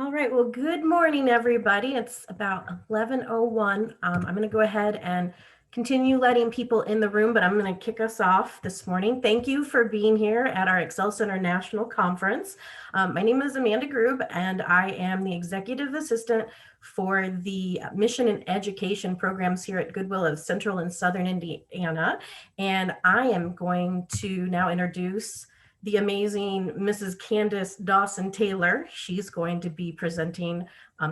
All right, well, good morning, everybody. It's about 11:01. I'm going to go ahead and continue letting people in the room, but I'm going to kick us off this morning. Thank you for being here at our Excel Center National Conference. My name is Amanda Grube, and I am the Executive Assistant for the Mission and Education programs here at Goodwill of Central and Southern Indiana. And I am going to now introduce the amazing Mrs. Candace Dawson-Taylor. She's going to be presenting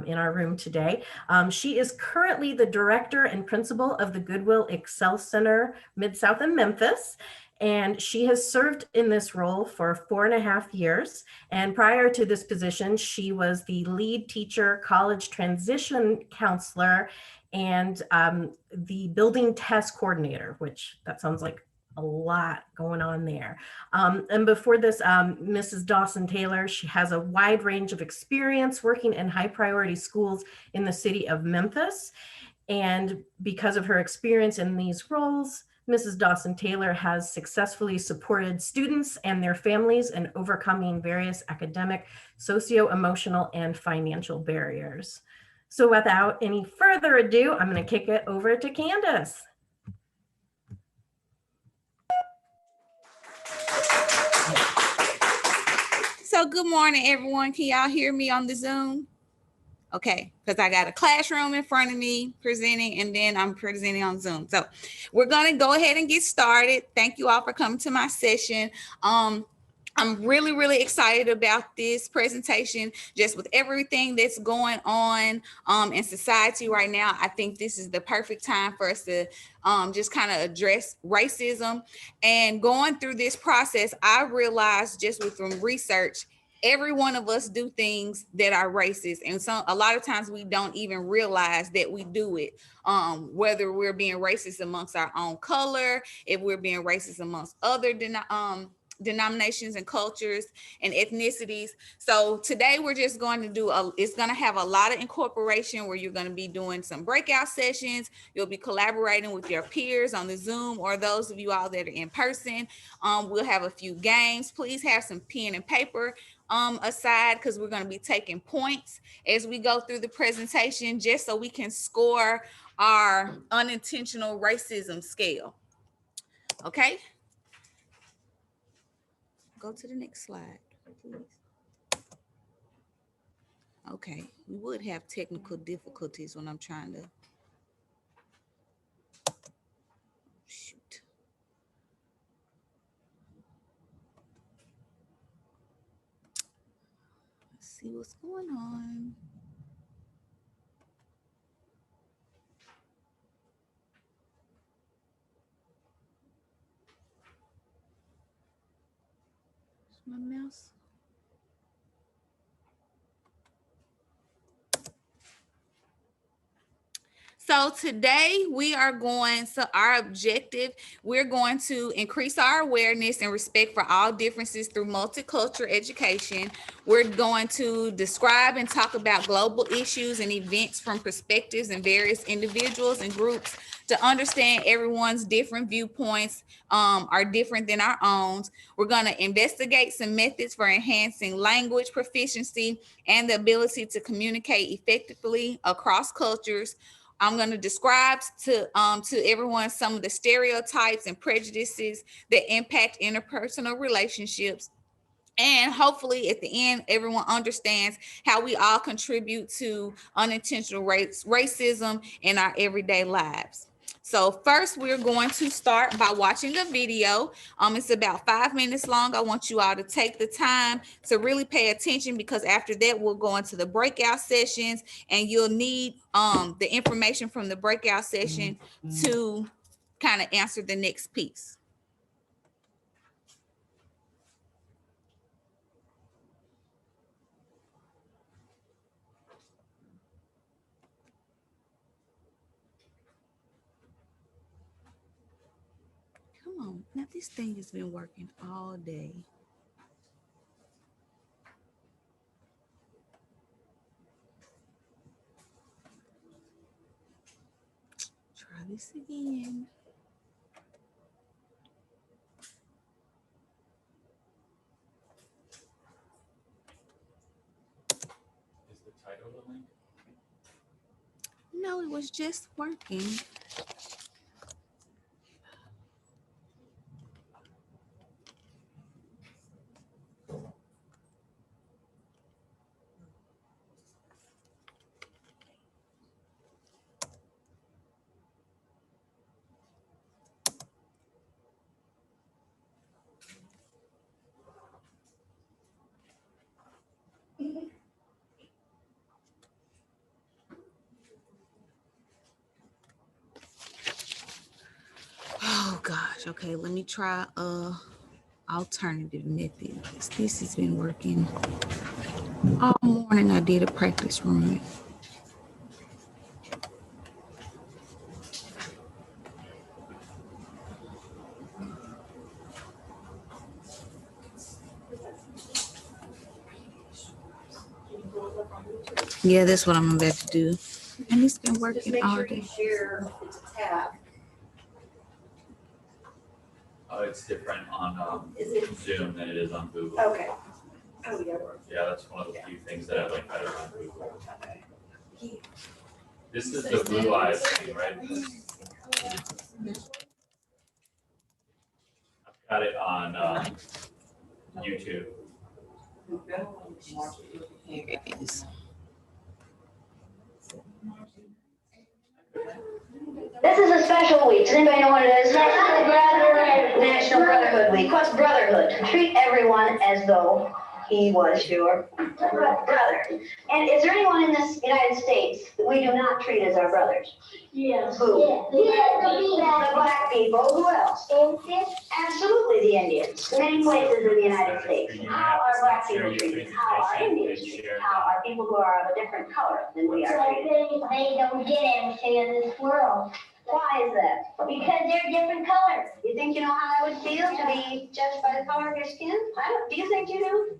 in our room today. She is currently the director and principal of the Goodwill Excel Center Mid-South in Memphis. And she has served in this role for 4.5 years. And prior to this position, she was the lead teacher, college transition counselor, and the building test coordinator, which that sounds like a lot going on there. And before this, Mrs. Dawson-Taylor, she has a wide range of experience working in high priority schools in the city of Memphis. And because of her experience in these roles, Mrs. Dawson-Taylor has successfully supported students and their families in overcoming various academic, socio-emotional, and financial barriers. So without any further ado, I'm going to kick it over to Candace. So good morning, everyone. Can y'all hear me on the Zoom? Okay, because I got a classroom in front of me presenting, and then I'm presenting on Zoom. So we're going to go ahead and get started. Thank you all for coming to my session. I'm really excited about this presentation. Just with everything that's going on in society right now, I think this is the perfect time for us to just kind of address racism. And going through this process, I realized just with some research, every one of us do things that are racist, and a lot of times we don't even realize that we do it. Whether we're being racist amongst our own color, if we're being racist amongst other denominations and cultures and ethnicities. So today we're just going to do it's going to have a lot of incorporation where you're going to be doing some breakout sessions. You'll be collaborating with your peers on the Zoom, or those of you all that are in person. We'll have a few games. Please have some pen and paper aside, because we're going to be taking points as we go through the presentation, just so we can score our unintentional racism scale. Okay. Go to the next slide, please. Okay, we would have technical difficulties when I'm trying to shoot. Let's see what's going on. Is my mouse? So today our objective, we're going to increase our awareness and respect for all differences through multicultural education. We're going to describe and talk about global issues and events from perspectives and various individuals and groups to understand everyone's different viewpoints are different than our own. We're going to investigate some methods for enhancing language proficiency and the ability to communicate effectively across cultures. I'm going to describe to everyone some of the stereotypes and prejudices that impact interpersonal relationships. And hopefully at the end, everyone understands how we all contribute to unintentional racism in our everyday lives. So first, we're going to start by watching a video. It's about 5 minutes long. I want you all to take the time to really pay attention, because after that, we'll go into the breakout sessions, and you'll need the information from the breakout session to kind of answer the next piece. Now this thing has been working all day. Try this again. title the link? No, it was just working. Oh gosh. Okay, let me try alternative method. This has been working all morning. I did a practice run. Yeah, that's what I'm about to do. And it's been working all day. Share it's a tab. It's different on Is it? Zoom than it is on Google. Okay. Oh, yeah. Yeah, that's one of the few things that I like better on Google. Okay. This is the blue eyes thing, right? I've got it on YouTube. Here it is. This is a special week. Does anybody know what it is? National Brotherhood Week. What's brotherhood? Treat everyone as though he was your brother. And is there anyone in this United States that we do not treat as our brothers? Yes. Who? The black people. Who else? Absolutely, the Indians. Many places in the United States. How are black people treated? How are Indians treated? How are people who are of a different color than we are treated? They don't get everything in this world. Why is that? Because they're different colors. You think you know how I would feel to be judged by the color of your skin? Do you think you do?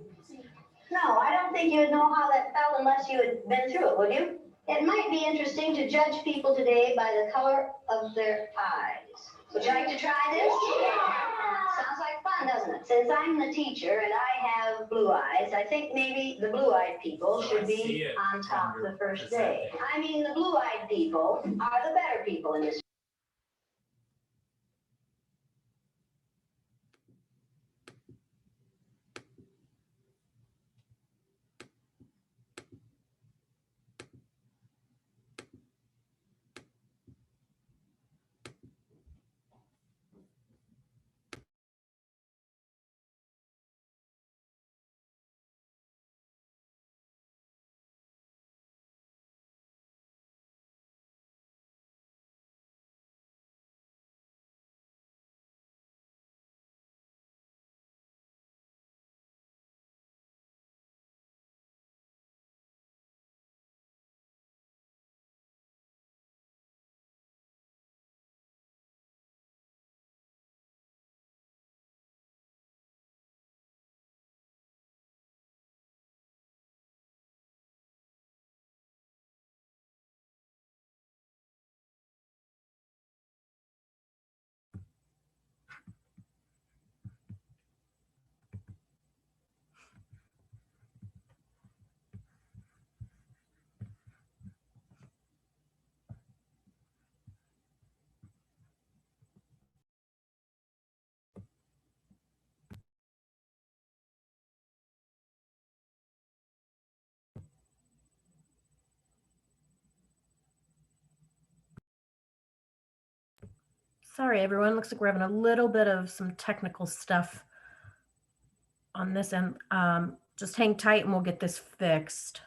No, I don't think you would know how that felt unless you had been through it, would you? It might be interesting to judge people today by the color of their eyes. Would you like to try this? Sounds like fun, doesn't it? Since I'm the teacher and I have blue eyes, I think maybe the blue-eyed people should be on top the first day. I mean, the blue-eyed people are the better people in this. Sorry, everyone. Looks like we're having a little bit of some technical stuff on this end. Just hang tight and we'll get this fixed.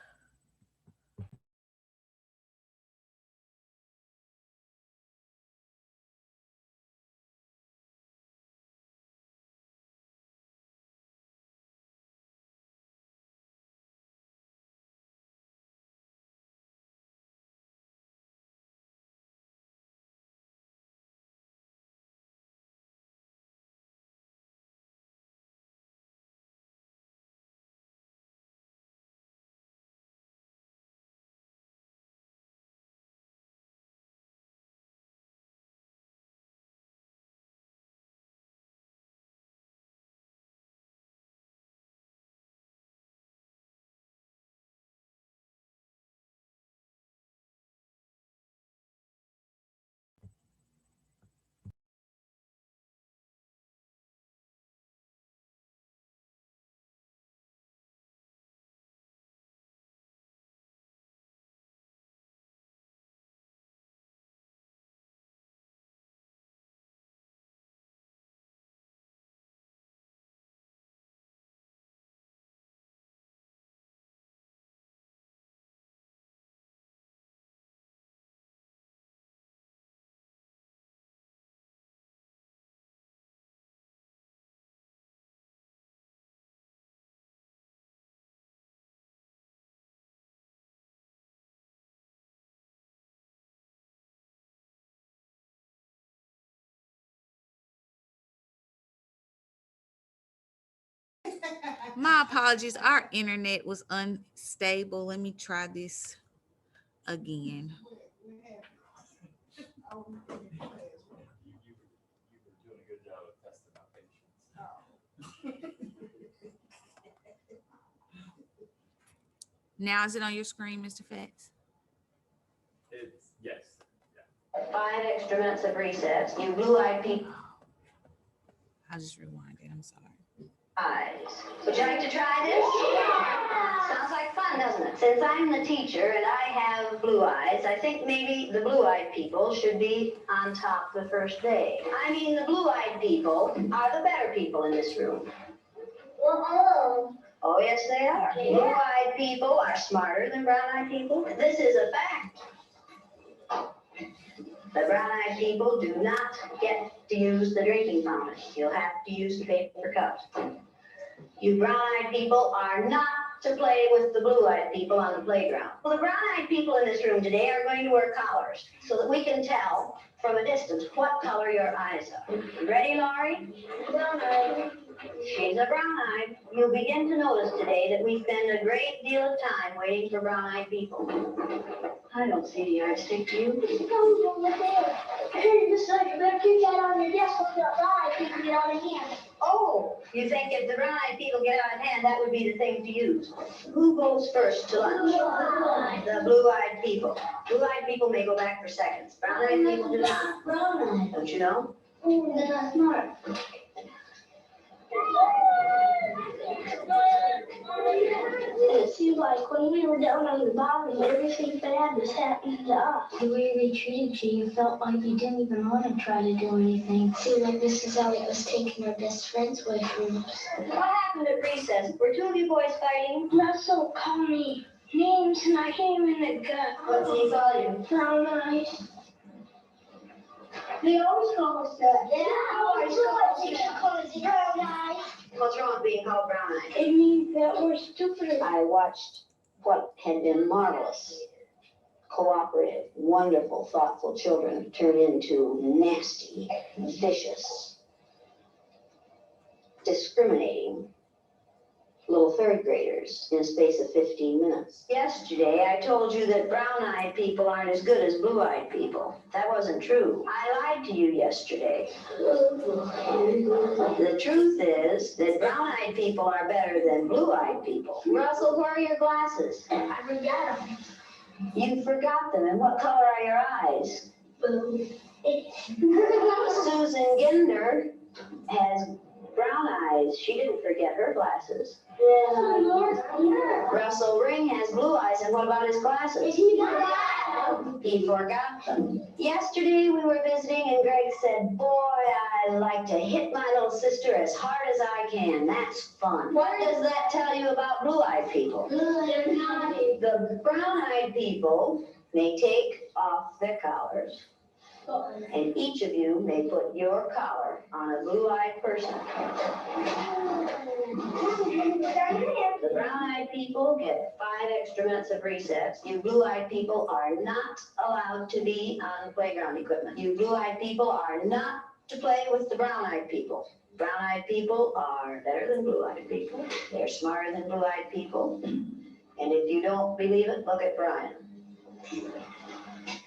My apologies. Our internet was unstable. Let me try this again. You were doing a good job of testing out patience. Now is it on your screen, Mr. Fatts? It's, yes. 5 extra minutes of recess. You blue-eyed people. I'll just rewind it. I'm sorry. Eyes. Would you like to try this? Yeah. Sounds like fun, doesn't it? Since I'm the teacher and I have blue eyes, I think maybe the blue-eyed people should be on top the first day. I mean, the blue-eyed people are the better people in this room. Well, hello. Oh, yes, they are. Yeah. Blue-eyed people are smarter than brown-eyed people. This is a fact. The brown-eyed people do not get to use the drinking fountain. You'll have to use the paper cups. You brown-eyed people are not to play with the blue-eyed people on the playground. Well, the brown-eyed people in this room today are going to wear collars so that we can tell from a distance what color your eyes are. Ready, Laurie? Brown-eyed. She's a brown-eyed. You'll begin to notice today that we spend a great deal of time waiting for brown-eyed people. I don't see the yardstick, do you? It's coming from the tail. I heard you say you better keep that on your desk so the brown-eyed people get out of hand. Oh, you think if the brown-eyed people get out of hand, that would be the thing to use. Who goes first to lunch? Blue-eyed. The blue-eyed people. Blue-eyed people may go back for seconds. Brown-eyed people do not. Brown-eyed. Don't you know? Oh, they're not smart. It seems like when we were down on the bottom, everything bad was happening to us. The way they treated you, you felt like you didn't even want to try to do anything. It seemed like Mrs. Elliott was taking our best friends away from us. What happened at recess? Were 2 of you boys fighting? Russell called me names and I hit him in the gut. What did he call you? Brown eyes. They always call us that. Yeah, always call us brown eyes. What's wrong with being called brown-eyed? It means that we're stupid. I watched what had been marvelous, cooperative, wonderful, thoughtful children turn into nasty, vicious, discriminating little 3rd graders in a space of 15 minutes. Yesterday, I told you that brown-eyed people aren't as good as blue-eyed people. That wasn't true. I lied to you yesterday. The truth is that brown-eyed people are better than blue-eyed people. Russell, where are your glasses? I forgot them. You forgot them. And what color are your eyes? Blue. Susan Ginder has brown eyes. She didn't forget her glasses. Russell Ring has blue eyes, and what about his glasses? He forgot them. Yesterday we were visiting, and Greg said, "Boy, I like to hit my little sister as hard as I can. That's fun." What does that tell you about blue-eyed people? The brown-eyed people may take off their collars, and each of you may put your collar on a blue-eyed person. The brown-eyed people get 5 extra minutes of recess. You blue-eyed people are not allowed to be on playground equipment. You blue-eyed people are not to play with the brown-eyed people. Brown-eyed people are better than blue-eyed people. They're smarter than blue-eyed people. And if you don't believe it, look at Brian.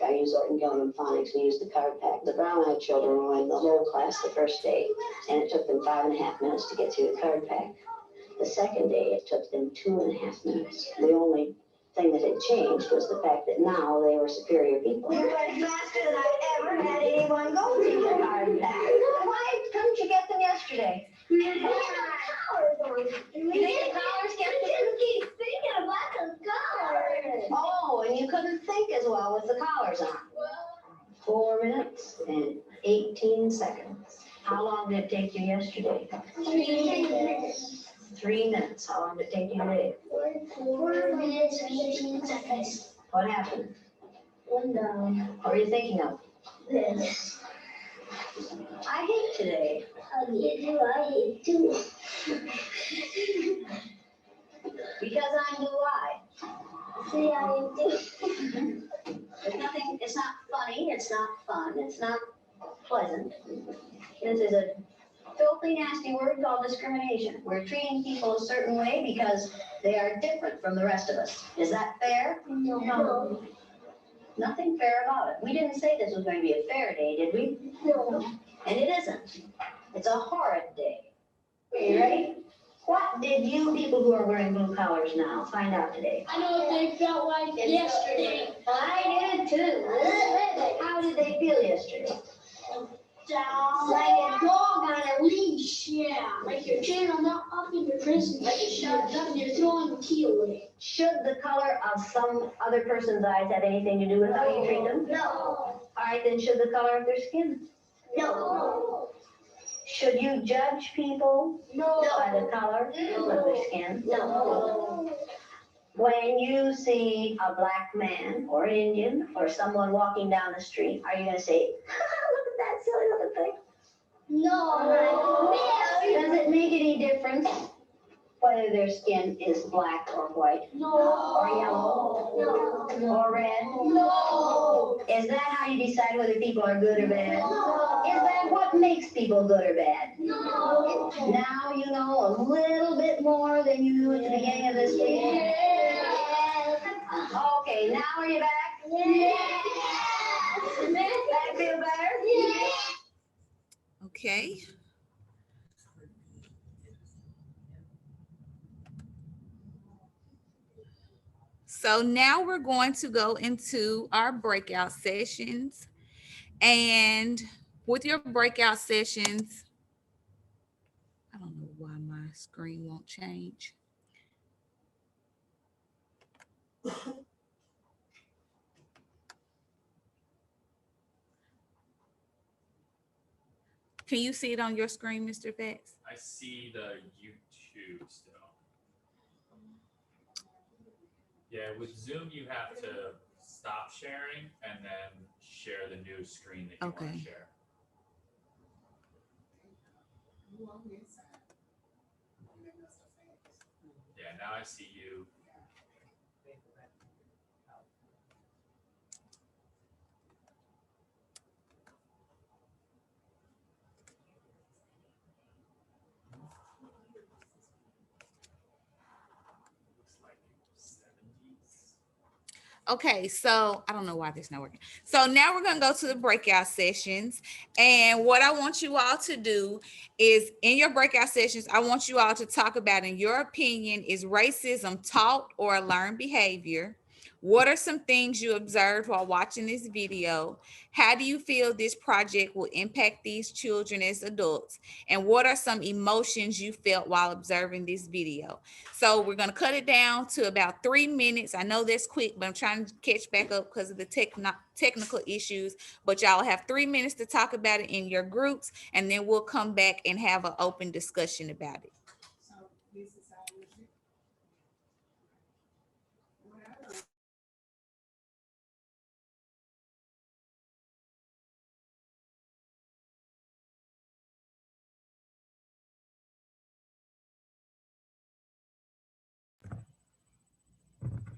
I used Orton Gilman phonics. We used the card pack. The brown-eyed children were in the whole class the first day, and it took them 5.5 minutes to get through the card pack. The second day, it took them 2.5 minutes. The only thing that had changed was the fact that now they were superior people. You went faster than I've ever had anyone go through the card pack. Why couldn't you get them yesterday? You think the collars kept you? Keep thinking about those collars. Oh, and you couldn't think as well with the collars on. 4 minutes and 18 seconds. How long did it take you yesterday? 3 minutes. 3 minutes. How long did it take you today? 4 minutes and 18 seconds. What happened? One down. What were you thinking of? This. I hate today. How do you do? I hate too. Because I'm blue-eyed. See, I do. There's nothing, it's not funny, it's not fun, it's not pleasant. This is a filthy, nasty word called discrimination. We're treating people a certain way because they are different from the rest of us. Is that fair? No. Nothing fair about it. We didn't say this was going to be a fair day, did we? No. And it isn't. It's a horrid day. Are you ready? What did you people who are wearing blue collars now find out today? I know what they felt like yesterday. I did too. How did they feel yesterday? Down. Like a dog on a leash. Yeah. Like you're chaining them up in your prison. Like you're shut up and you're throwing the key away. Should the color of some other person's eyes have anything to do with how you treat them? No. All right, then should the color of their skin? No. Should you judge people No. by the color of their skin? No. When you see a black man or an Indian or someone walking down the street, are you going to say, look at that silly little thing? No. Does it make any difference whether their skin is black or white No. or yellow No. or red? No. Is that how you decide whether people are good or bad? No. Is that what makes people good or bad? No. Now you know a little bit more than you knew at the beginning of this week. Okay, now are you back? That feel better? Okay. So now we're going to go into our breakout sessions. And with your breakout sessions, I don't know why my screen won't change. Can you see it on your screen, Mr. Fats? I see the YouTube still. Yeah, with Zoom, you have to stop sharing and then share the new screen that you want Okay. to share. Yeah, now I see you. Looks like 70s. Okay, so I don't know why this is not working. So now we're going to go to the breakout sessions. And what I want you all to do is in your breakout sessions, I want you all to talk about, in your opinion, is racism taught or a learned behavior? What are some things you observed while watching this video? How do you feel this project will impact these children as adults? And what are some emotions you felt while observing this video? So we're going to cut it down to about 3 minutes. I know that's quick, but I'm trying to catch back up because of the technical issues. But y'all have 3 minutes to talk about it in your groups, and then we'll come back and have an open discussion about it.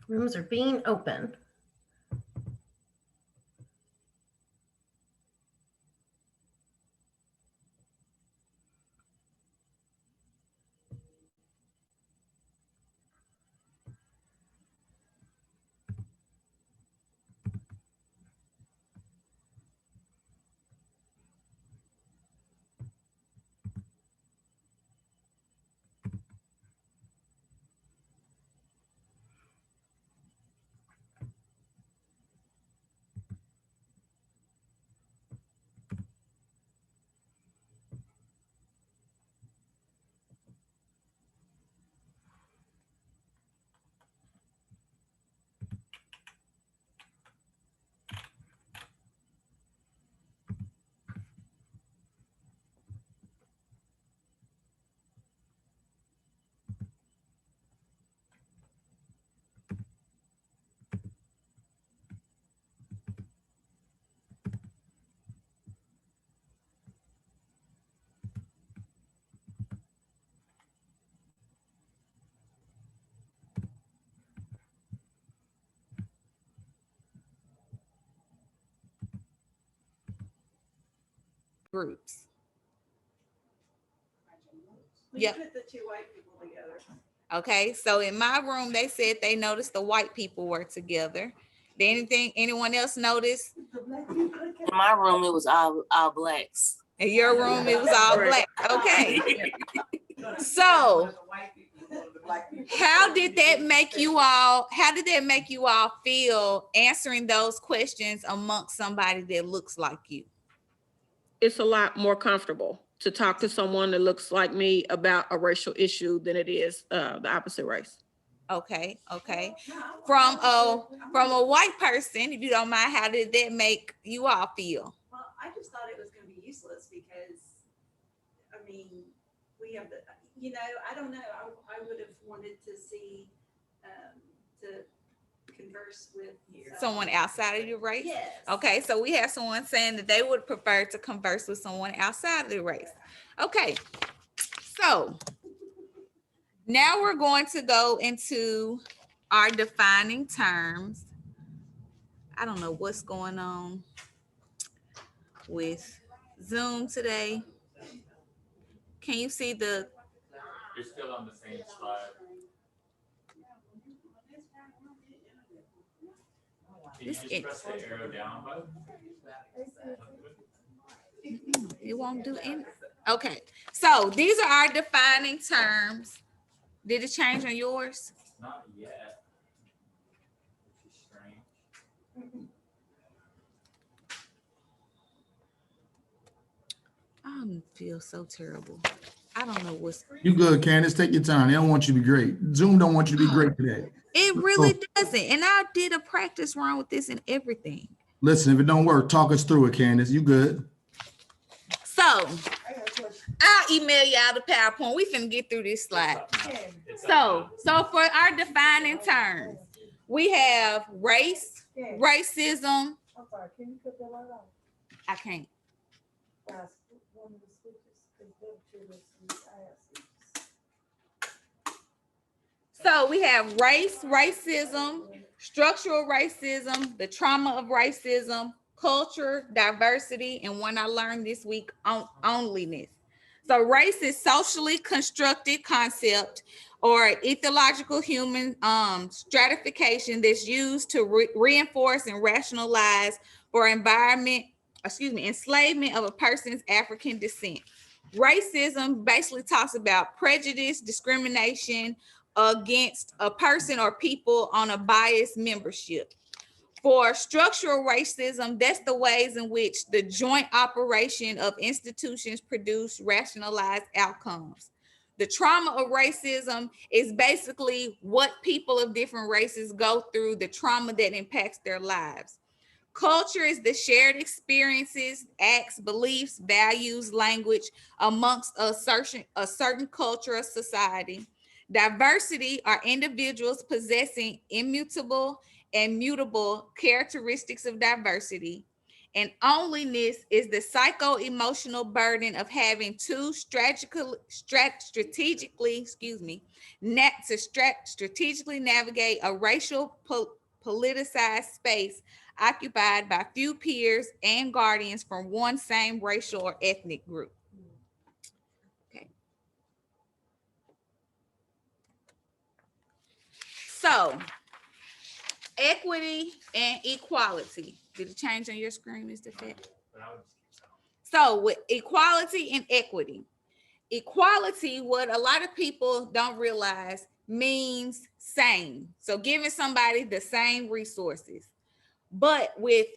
Rooms are being open. Groups. We Yep. put the two white people together. Okay, so in my room, they said they noticed the white people were together. Did anyone else notice? In my room, it was all blacks. In your room, it was all black. Okay. So how did that make you all feel answering those questions amongst somebody that looks like you? It's a lot more comfortable to talk to someone that looks like me about a racial issue than it is the opposite race. Okay. From a white person, if you don't mind, how did that make you all feel? Well, I just thought it was going to be useless because, I mean, we have the, I don't know. I would have wanted to see, to converse with Someone outside of your race? Yes. Okay, so we have someone saying that they would prefer to converse with someone outside of the race. Okay, so now we're going to go into our defining terms. I don't know what's going on with Zoom today. Can you see the? You're still on the same slide. Can you just press the arrow down button? It won't do any. Okay, so these are our defining terms. Did it change on yours? Not yet. Which is strange. I feel so terrible. I don't know what's. You good, Candace? Take your time. They don't want you to be great. Zoom don't want you to be great today. It really doesn't. And I did a practice run with this and everything. Listen, if it don't work, talk us through it, Candace. You good? So I'll email y'all the PowerPoint. We finna get through this slide. So for our defining terms, we have race, racism. I'm sorry, can you put that light on? I can't. Guys, one of the switches, because the two is So we have race, racism, structural racism, the trauma of racism, culture, diversity, and one I learned this week, onlyness. So race is socially constructed concept or ethological human stratification that's used to reinforce and rationalize for enslavement of a person's African descent. Racism basically talks about prejudice, discrimination against a person or people on a biased membership. For structural racism, that's the ways in which the joint operation of institutions produce rationalized outcomes. The trauma of racism is basically what people of different races go through, the trauma that impacts their lives. Culture is the shared experiences, acts, beliefs, values, language amongst a certain culture or society. Diversity are individuals possessing immutable and mutable characteristics of diversity. And onlyness is the psycho-emotional burden of having to strategically navigate a racial politicized space occupied by few peers and guardians from one same racial or ethnic group. Okay. So, equity and equality. Did it change on your screen, Mr. Fett? So, with equality and equity. Equality, what a lot of people don't realize, means same. So, giving somebody the same resources. But with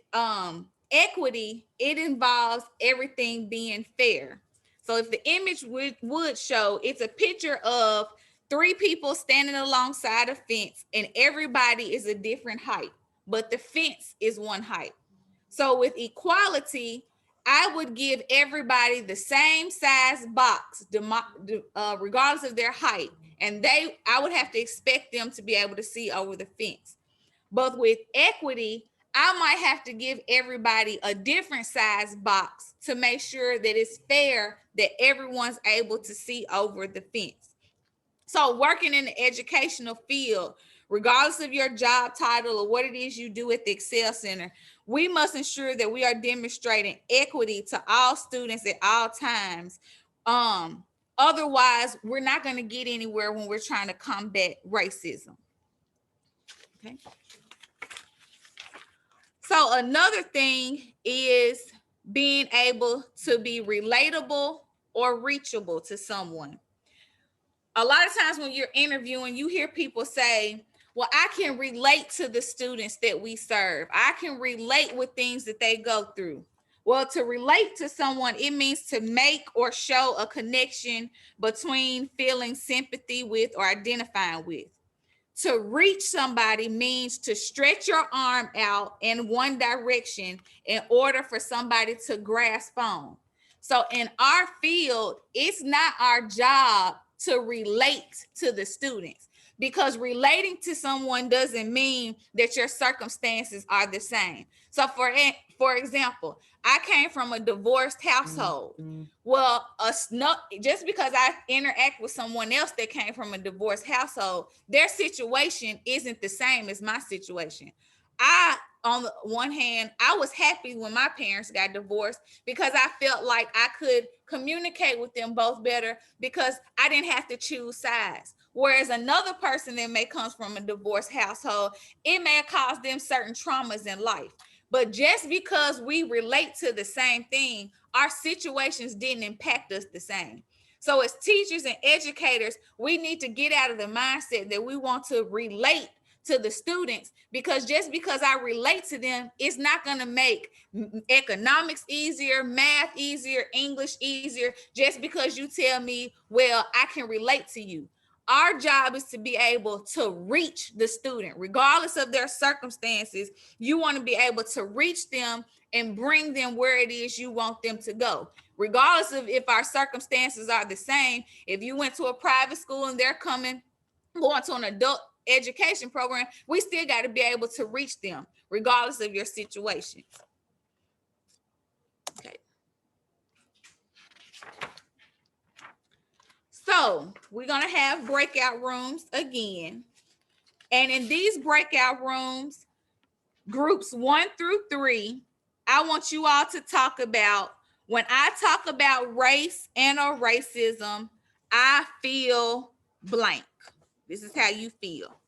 equity, it involves everything being fair. So if the image would show, it's a picture of three people standing alongside a fence and everybody is a different height, but the fence is one height. So with equality, I would give everybody the same size box, regardless of their height. And I would have to expect them to be able to see over the fence. But with equity, I might have to give everybody a different size box to make sure that it's fair that everyone's able to see over the fence. So working in the educational field, regardless of your job title or what it is you do at the Excel Center, we must ensure that we are demonstrating equity to all students at all times, Otherwise, we're not going to get anywhere when we're trying to combat racism. Okay. So another thing is being able to be relatable or reachable to someone. A lot of times when you're interviewing, you hear people say, well, I can relate to the students that we serve. I can relate with things that they go through. Well, to relate to someone, it means to make or show a connection between feeling sympathy with or identifying with. To reach somebody means to stretch your arm out in one direction in order for somebody to grasp on. So in our field, it's not our job to relate to the students, because relating to someone doesn't mean that your circumstances are the same. So for example, I came from a divorced household. Well, just because I interact with someone else that came from a divorced household, their situation isn't the same as my situation. On the one hand, I was happy when my parents got divorced because I felt like I could communicate with them both better because I didn't have to choose sides. Whereas another person that may come from a divorced household, it may have caused them certain traumas in life. But just because we relate to the same thing, our situations didn't impact us the same. So as teachers and educators, we need to get out of the mindset that we want to relate to the students, because just because I relate to them, it's not going to make economics easier, math easier, English easier, just because you tell me, well, I can relate to you. Our job is to be able to reach the student, regardless of their circumstances. You want to be able to reach them and bring them where it is you want them to go. Regardless of if our circumstances are the same, if you went to a private school and they're going to an adult education program, we still got to be able to reach them, regardless of your situation. Okay. So we're going to have breakout rooms again. And in these breakout rooms, groups 1 through 3, I want you all to talk about, when I talk about race and or racism, I feel blank. This is how you feel.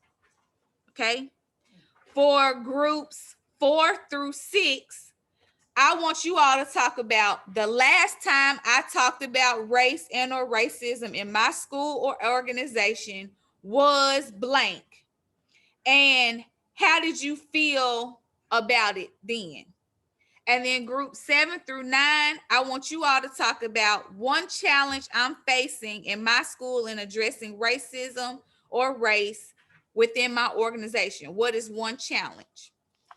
Okay. For groups 4 through 6, I want you all to talk about the last time I talked about race and or racism in my school or organization was blank. And how did you feel about it then? And then group 7 through 9, I want you all to talk about one challenge I'm facing in my school in addressing racism or race within my organization. What is one challenge?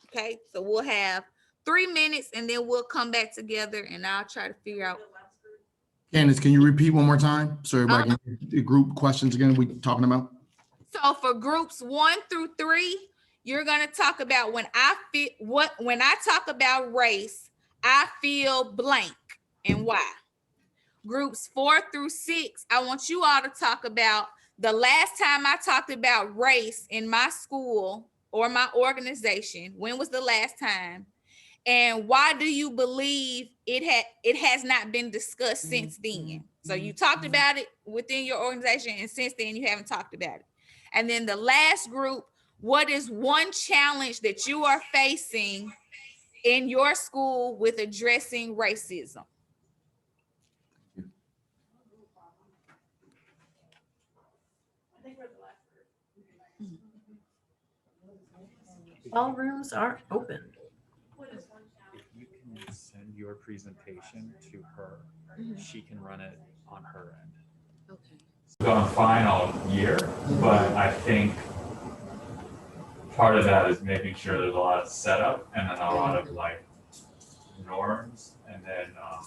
Okay, so we'll have 3 minutes and then we'll come back together and I'll try to figure out. Candace, can you repeat one more time so everybody can get the group questions again we talking about? So for groups 1 through 3, you're going to talk about when I talk about race, I feel blank and why. Groups 4 through 6, I want you all to talk about the last time I talked about race in my school or my organization. When was the last time? And why do you believe it has not been discussed since then? So you talked about it within your organization, and since then you haven't talked about it. And then the last group, what is one challenge that you are facing in your school with addressing racism? All rooms are open. If you can send your presentation to her, she can run it on her end. Okay. It's gone fine all year, but I think part of that is making sure there's a lot of setup and then a lot of like norms, and then I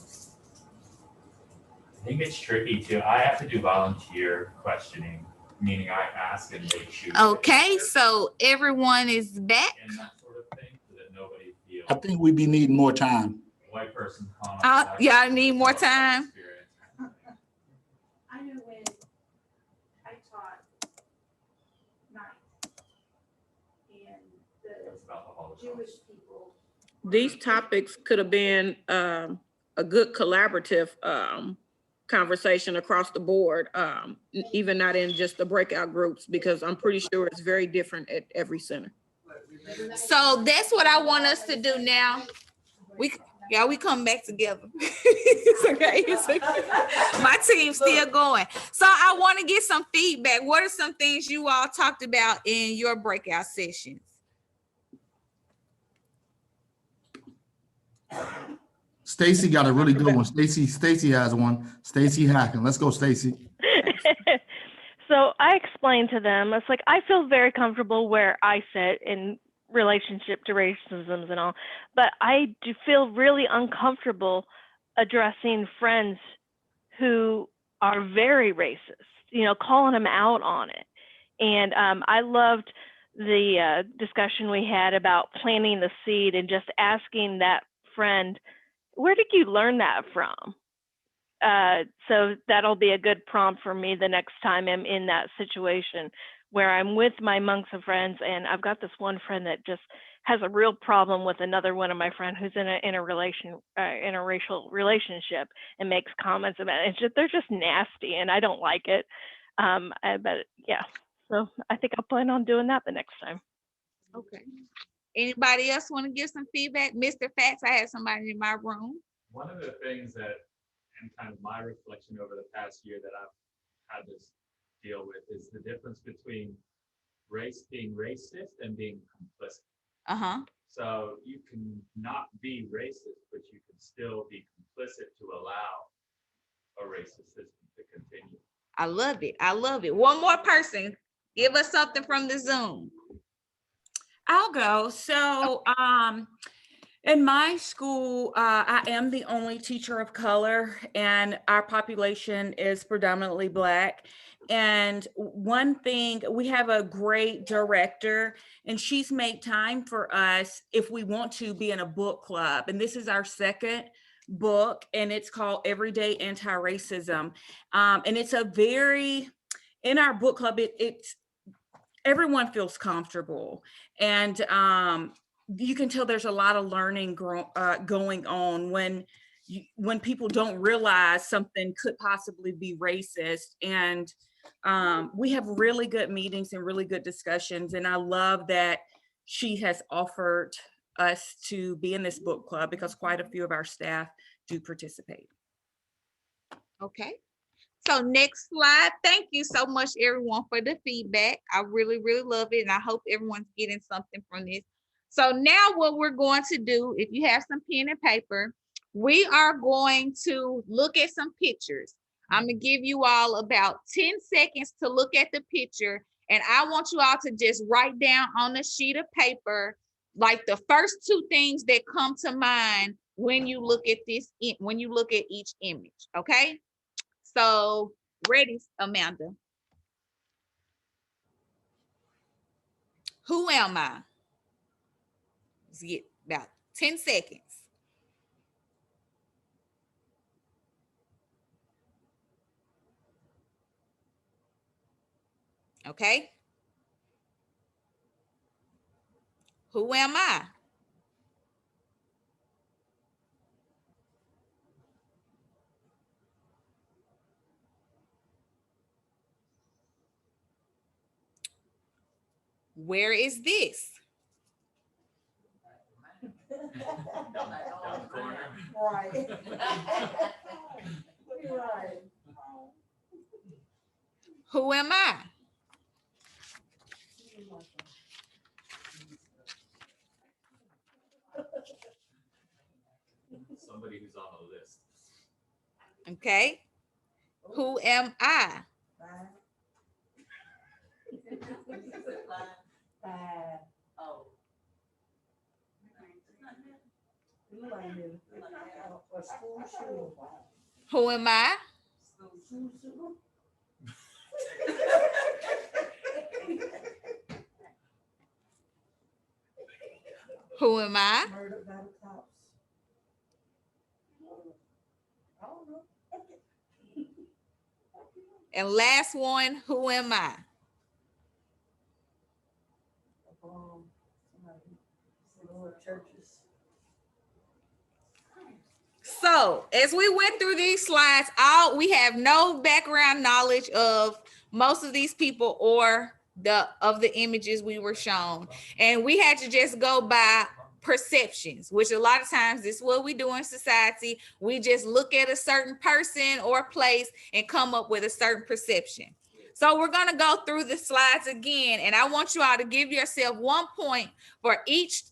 think it's tricky too. I have to do volunteer questioning, meaning I ask and they choose. Okay, so everyone is back. And that sort of thing, so that nobody feels. I think we be needing more time. White person. Yeah, I need more time. I know when I taught night and the Jewish people. These topics could have been a good collaborative conversation across the board, even not in just the breakout groups, because I'm pretty sure it's very different at every center. So that's what I want us to do now. We come back together. It's okay. It's okay. My team's still going. So I want to get some feedback. What are some things you all talked about in your breakout sessions? Stacy got a really good one. Stacy has one. Stacy Hacken. Let's go, Stacy. So I explained to them, it's like, I feel very comfortable where I sit in relationship to racisms and all, but I do feel really uncomfortable addressing friends who are very racist, you know, calling them out on it. And I loved the discussion we had about planting the seed and just asking that friend, where did you learn that from? So that'll be a good prompt for me the next time I'm in that situation where I'm with my monks of friends, and I've got this one friend that just has a real problem with another one of my friends who's in a interracial relationship and makes comments about it. They're just nasty, and I don't like it. But yeah, so I think I'll plan on doing that the next time. Okay. Anybody else want to give some feedback? Mr. Fats, I had somebody in my room. One of the things that, and kind of my reflection over the past year that I've had to deal with, is the difference between being racist and being complicit. Uh-huh. So you can not be racist, but you can still be complicit to allow a racist system to continue. I love it. I love it. One more person. Give us something from the Zoom. I'll go. So in my school, I am the only teacher of color, and our population is predominantly Black. And one thing, we have a great director, and she's made time for us if we want to be in a book club. And this is our second book, and it's called Everyday Anti-Racism. And it's in our book club, it's everyone feels comfortable, and you can tell there's a lot of learning going on when people don't realize something could possibly be racist. And we have really good meetings and really good discussions, and I love that she has offered us to be in this book club because quite a few of our staff do participate. Okay. So next slide. Thank you so much, everyone, for the feedback. I really, really love it, and I hope everyone's getting something from this. So now what we're going to do, if you have some pen and paper, we are going to look at some pictures. I'm going to give you all about 10 seconds to look at the picture, and I want you all to just write down on a sheet of paper like the first two things that come to mind when you look at each image, okay? So, ready, Amanda? Who am I? Let's get about 10 seconds. Okay. Who am I? Where is this? Down the corner. Right. Right. Who am I? Somebody who's on the list. Okay. Who am I? Who am I? Who am I? And last one, who am I? So So as we went through these slides, we have no background knowledge of most of these people or the images we were shown. And we had to just go by perceptions, which a lot of times this is what we do in society. We just look at a certain person or place and come up with a certain perception. So we're going to go through the slides again, and I want you all to give yourself 1 point for each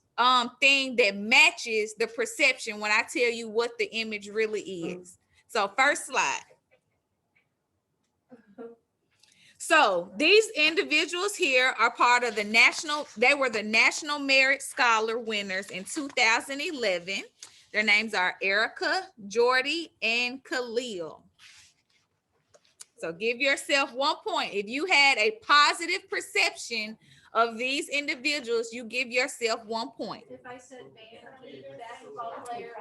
thing that matches the perception when I tell you what the image really is. So first slide. So these individuals here are part of they were the National Merit Scholar winners in 2011. Their names are Erica, Jordy, and Khalil. So give yourself 1 point. If you had a positive perception of these individuals, you give yourself 1 point. If I said basketball player,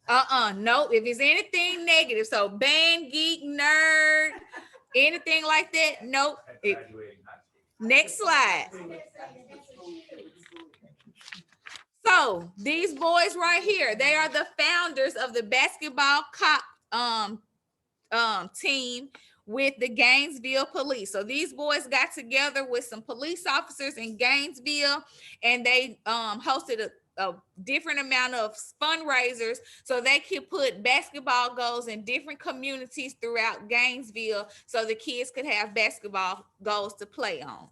nerd. No, if it's anything negative, so band, geek, nerd, anything like that, nope. Next slide. So these boys right here, they are the founders of the basketball team with the Gainesville police. So these boys got together with some police officers in Gainesville, and they hosted a different amount of fundraisers so they could put basketball goals in different communities throughout Gainesville so the kids could have basketball goals to play on.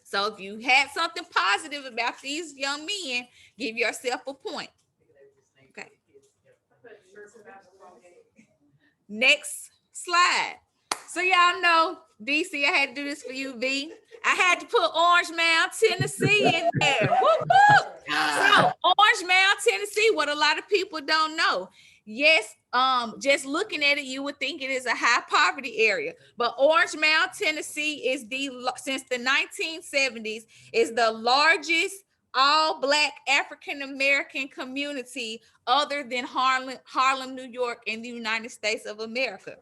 So if you had something positive about these young men, give yourself a point. Okay. Next slide. So y'all know, DC, I had to do this for you, V. I had to put Orange Mound, Tennessee in there. Whoop, whoop. So Orange Mound, Tennessee, what a lot of people don't know. Yes, just looking at it, you would think it is a high poverty area, but Orange Mound, Tennessee is since the 1970s, is the largest all Black African-American community other than Harlem, New York in the United States of America.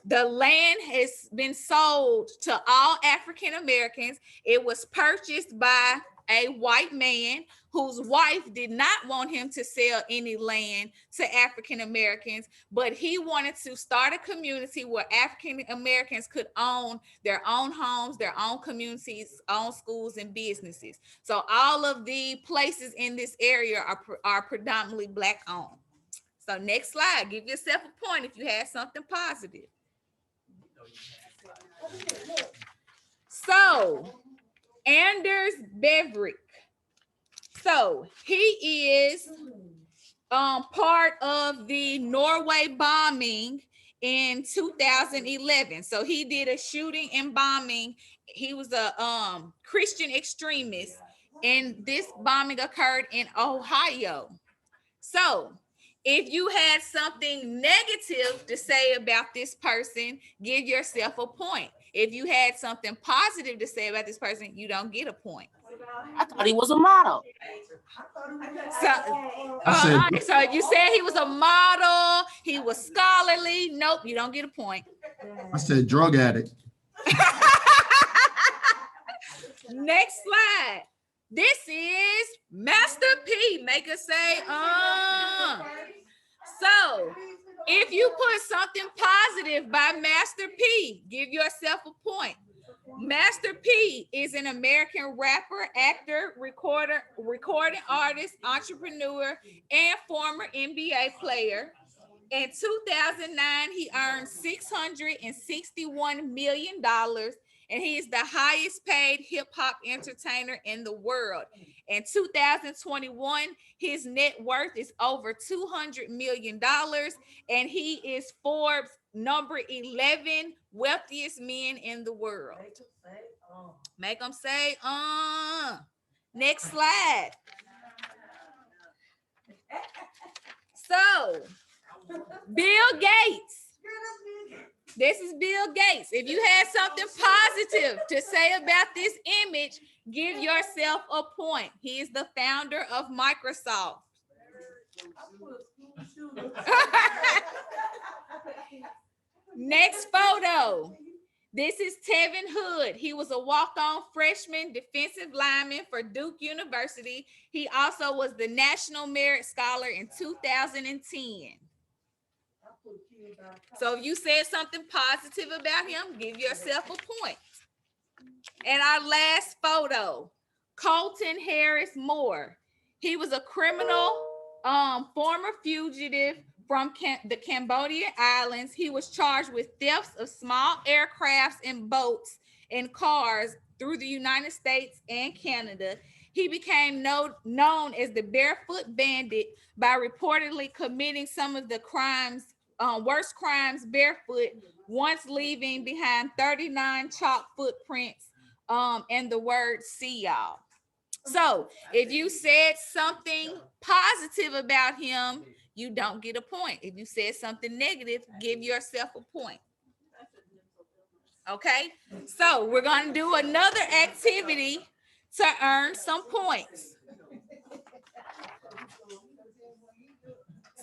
The land has been sold to all African Americans. It was purchased by a white man whose wife did not want him to sell any land to African Americans, but he wanted to start a community where African Americans could own their own homes, their own communities, own schools and businesses. So all of the places in this area are predominantly Black owned. So next slide, give yourself a point if you had something positive. So Anders Breivik. So he is part of the Norway bombing in 2011. So he did a shooting and bombing. He was a Christian extremist, and this bombing occurred in Ohio. So if you had something negative to say about this person, give yourself a point. If you had something positive to say about this person, you don't get a point. I thought he was a model. So you said he was a model, he was scholarly. Nope, you don't get a point. I said drug addict. Next slide. This is Master P. Make us say, So if you put something positive by Master P, give yourself a point. Master P is an American rapper, actor, recording artist, entrepreneur, and former NBA player. In 2009, he earned $661 million, and he is the highest paid hip hop entertainer in the world. In 2021, his net worth is over $200 million, and he is Forbes number 11 wealthiest men in the world. Make them say, Next slide. So, Bill Gates. This is Bill Gates. If you had something positive to say about this image, give yourself a point. He is the founder of Microsoft. Next photo. This is Tevin Hood. He was a walk-on freshman defensive lineman for Duke University. He also was the National Merit Scholar in 2010. So if you said something positive about him, give yourself a point. And our last photo, Colton Harris Moore. He was a criminal, former fugitive from the Cambodian islands. He was charged with thefts of small aircrafts and boats and cars through the United States and Canada. He became known as the Barefoot Bandit by reportedly committing some of the worst crimes barefoot, once leaving behind 39 chalk footprints and the word "see y'all." So if you said something positive about him, you don't get a point. If you said something negative, give yourself a point. Okay, so we're going to do another activity to earn some points.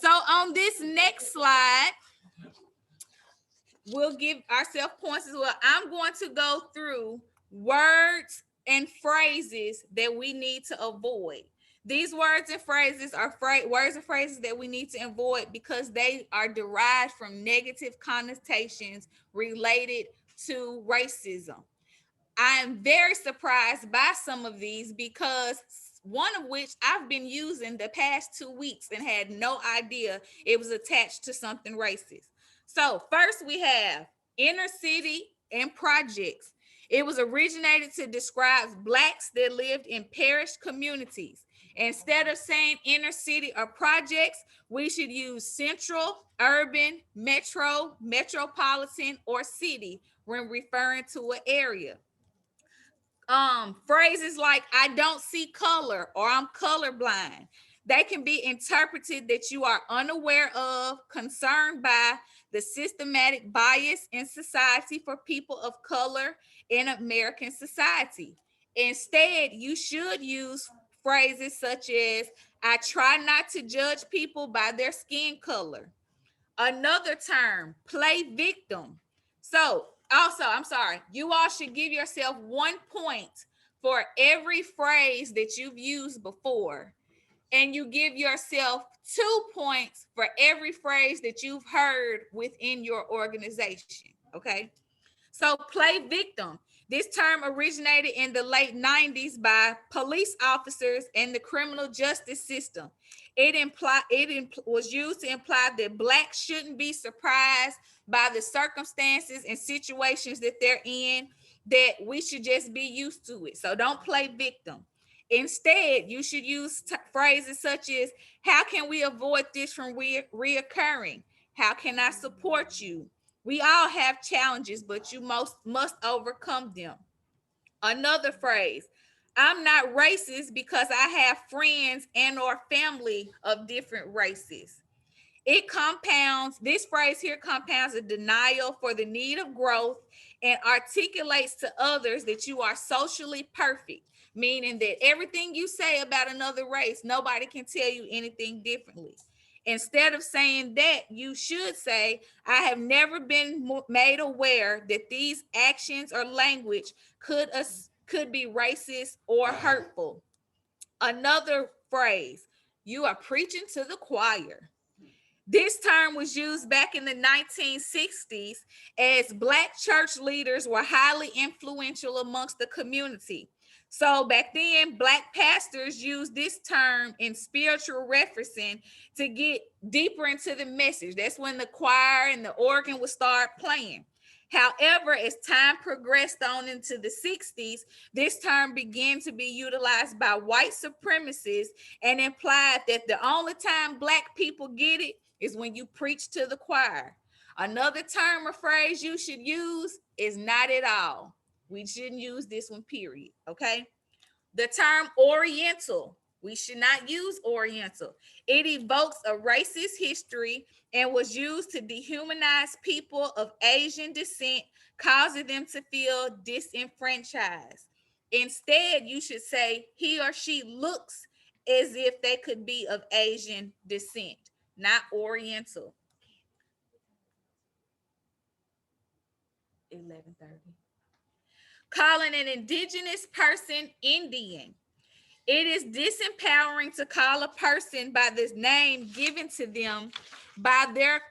So on this next slide, we'll give ourselves points as well. I'm going to go through words and phrases that we need to avoid. These words and phrases are words and phrases that we need to avoid because they are derived from negative connotations related to racism. I am very surprised by some of these because one of which I've been using the past 2 weeks and had no idea it was attached to something racist. So first we have inner city and projects. It was originated to describe Blacks that lived in parish communities. Instead of saying inner city or projects, we should use central, urban, metro, metropolitan, or city when referring to an area. Phrases like "I don't see color" or "I'm colorblind," they can be interpreted that you are unaware of, concerned by the systematic bias in society for people of color in American society. Instead, you should use phrases such as "I try not to judge people by their skin color." Another term, play victim. So also, I'm sorry, you all should give yourself 1 point for every phrase that you've used before. And you give yourself 2 points for every phrase that you've heard within your organization. Okay. So play victim. This term originated in the late 90s by police officers and the criminal justice system. It was used to imply that Blacks shouldn't be surprised by the circumstances and situations that they're in, that we should just be used to it. So don't play victim. Instead, you should use phrases such as, "How can we avoid this from reoccurring? How can I support you? We all have challenges, but you must overcome them." Another phrase, "I'm not racist because I have friends and or family of different races." This phrase here compounds a denial for the need of growth and articulates to others that you are socially perfect, meaning that everything you say about another race, nobody can tell you anything differently. Instead of saying that, you should say, "I have never been made aware that these actions or language could be racist or hurtful." Another phrase, "You are preaching to the choir." This term was used back in the 1960s as Black church leaders were highly influential amongst the community. So back then, Black pastors used this term in spiritual referencing to get deeper into the message. That's when the choir and the organ would start playing. However, as time progressed on into the 60s, this term began to be utilized by white supremacists and implied that the only time Black people get it is when you preach to the choir. Another term or phrase you should use is "not at all." We shouldn't use this one, period. Okay. The term Oriental, we should not use Oriental. It evokes a racist history and was used to dehumanize people of Asian descent, causing them to feel disenfranchised. Instead, you should say "he or she looks as if they could be of Asian descent," not Oriental. 11:30. Calling an indigenous person Indian. It is disempowering to call a person by this name given to them by their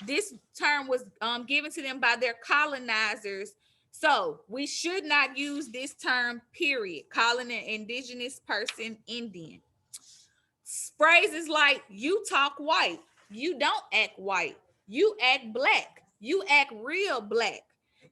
this term was given to them by their colonizers. So we should not use this term, period. Calling an indigenous person Indian. Phrases like you talk white, you don't act white, you act black, you act real black.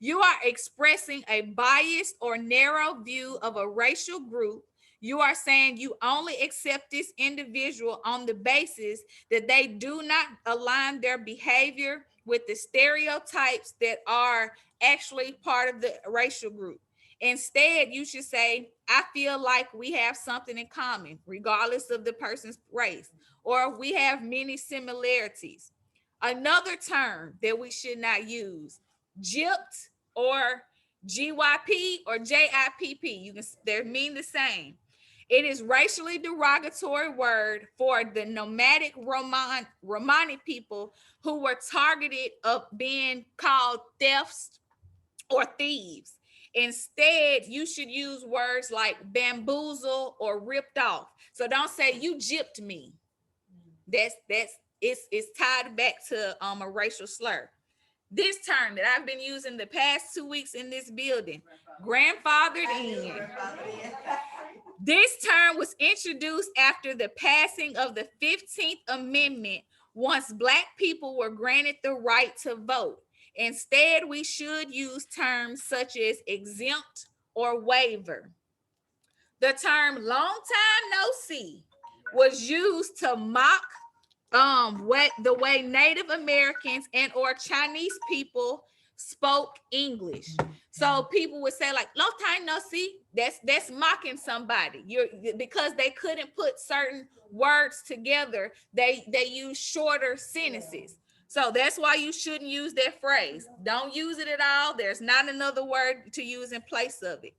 You are expressing a biased or narrow view of a racial group. You are saying you only accept this individual on the basis that they do not align their behavior with the stereotypes that are actually part of the racial group. Instead, you should say, I feel like we have something in common, regardless of the person's race, or we have many similarities. Another term that we should not use, gypped or GYP or JIPP, they mean the same. It is racially derogatory word for the nomadic Romani people who were targeted of being called thefts or thieves. Instead, you should use words like bamboozle or ripped off. So don't say you gypped me. It's tied back to a racial slur. This term that I've been using the past 2 weeks in this building, grandfathered in. This term was introduced after the passing of the 15th Amendment, once Black people were granted the right to vote. Instead, we should use terms such as exempt or waiver. The term long time no see was used to mock the way Native Americans and or Chinese people spoke English. So people would say like long time no see, that's mocking somebody. Because they couldn't put certain words together, they use shorter sentences. So that's why you shouldn't use that phrase. Don't use it at all. There's not another word to use in place of it.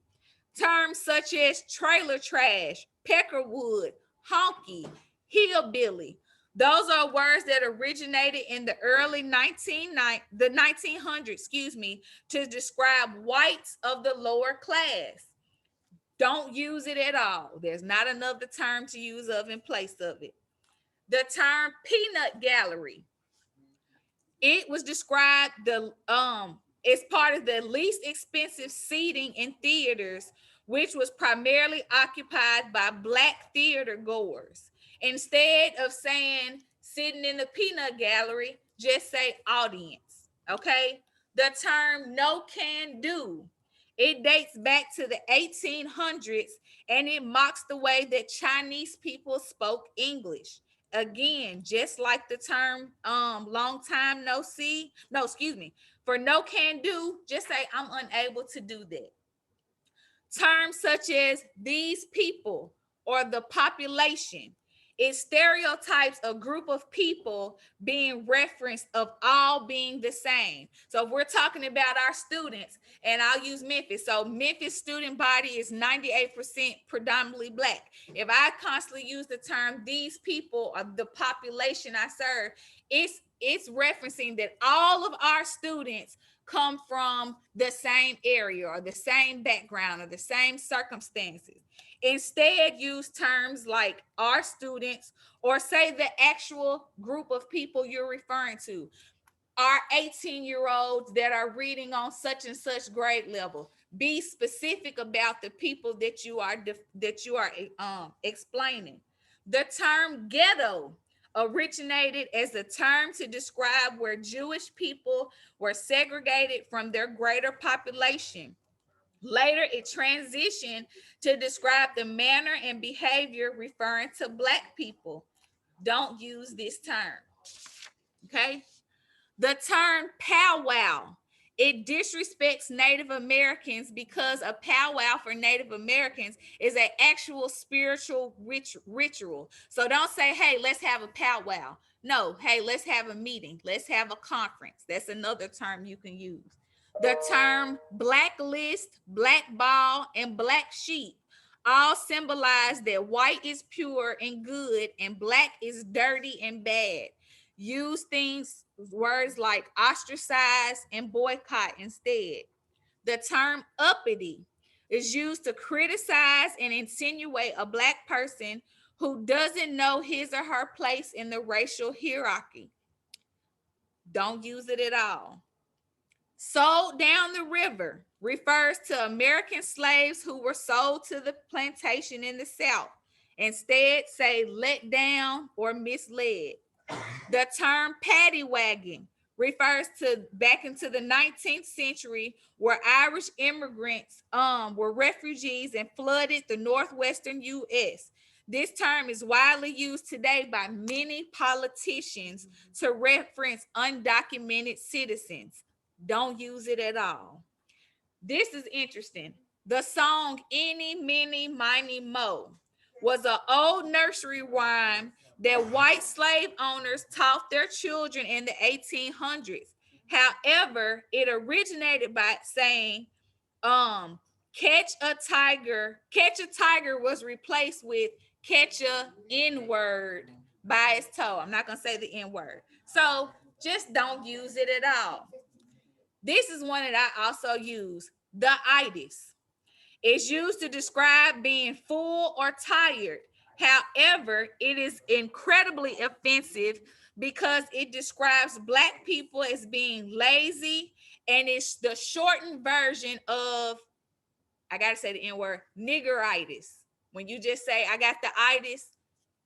Terms such as trailer trash, peckerwood, honky, hillbilly. Those are words that originated in the early 1900s, to describe whites of the lower class. Don't use it at all. There's not another term to use of in place of it. The term peanut gallery. It was described as part of the least expensive seating in theaters, which was primarily occupied by Black theater goers. Instead of saying sitting in the peanut gallery, just say audience, okay? The term no can do. It dates back to the 1800s and it mocks the way that Chinese people spoke English. Again, just like the term long time no see, for no can do, just say I'm unable to do that. Terms such as these people or the population, it stereotypes a group of people being referenced of all being the same. So if we're talking about our students, and I'll use Memphis. So Memphis student body is 98% predominantly Black. If I constantly use the term these people or the population I serve, it's referencing that all of our students come from the same area or the same background or the same circumstances. Instead, use terms like our students or say the actual group of people you're referring to. Our 18-year-olds that are reading on such and such grade level. Be specific about the people that you are explaining. The term ghetto originated as a term to describe where Jewish people were segregated from their greater population. Later, it transitioned to describe the manner and behavior referring to Black people. Don't use this term, okay? The term powwow, it disrespects Native Americans because a powwow for Native Americans is an actual spiritual ritual. So don't say, hey, let's have a powwow. No, hey, let's have a meeting. Let's have a conference. That's another term you can use. The term blacklist, blackball, and black sheep all symbolize that white is pure and good and Black is dirty and bad. use words like ostracize and boycott instead. The term uppity is used to criticize and insinuate a Black person who doesn't know his or her place in the racial hierarchy. Don't use it at all. Sold down the river refers to American slaves who were sold to the plantation in the South. Instead, say let down or misled. The term paddy wagon refers to back into the 19th century where Irish immigrants were refugees and flooded the northwestern U.S. This term is widely used today by many politicians to reference undocumented citizens. Don't use it at all. This is interesting. The song Eeny, Meeny, Miny, Mo was an old nursery rhyme that white slave owners taught their children in the 1800s. However, it originated by saying, catch a tiger was replaced with catch a N-word by its toe. I'm not gonna say the N-word. So just don't use it at all. This is one that I also use, the itis. It's used to describe being full or tired. However, it is incredibly offensive because it describes Black people as being lazy, and it's the shortened version of, I gotta say the N-word, niggeritis. When you just say, I got the itis,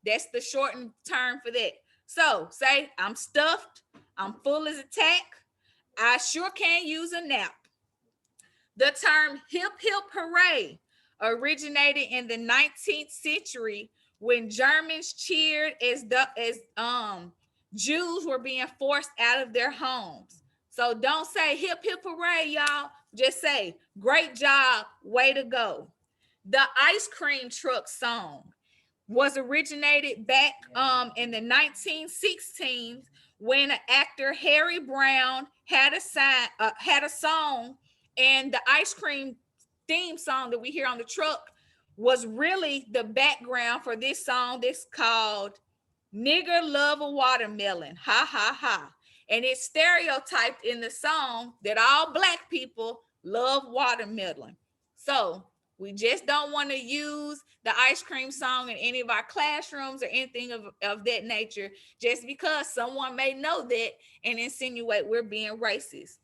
that's the shortened term for that. So say, I'm stuffed, I'm full as a tack, I sure can use a nap. The term hip hip hooray originated in the 19th century when Germans cheered as Jews were being forced out of their homes. So don't say hip hip hooray, y'all. Just say great job, way to go. The ice cream truck song was originated back in the 1916s when actor Harry Brown had a song, and the ice cream theme song that we hear on the truck was really the background for this song that's called Nigger Love a Watermelon, ha ha ha. And it's stereotyped in the song that all Black people love watermelon. So we just don't want to use the ice cream song in any of our classrooms or anything of that nature, just because someone may know that and insinuate we're being racist.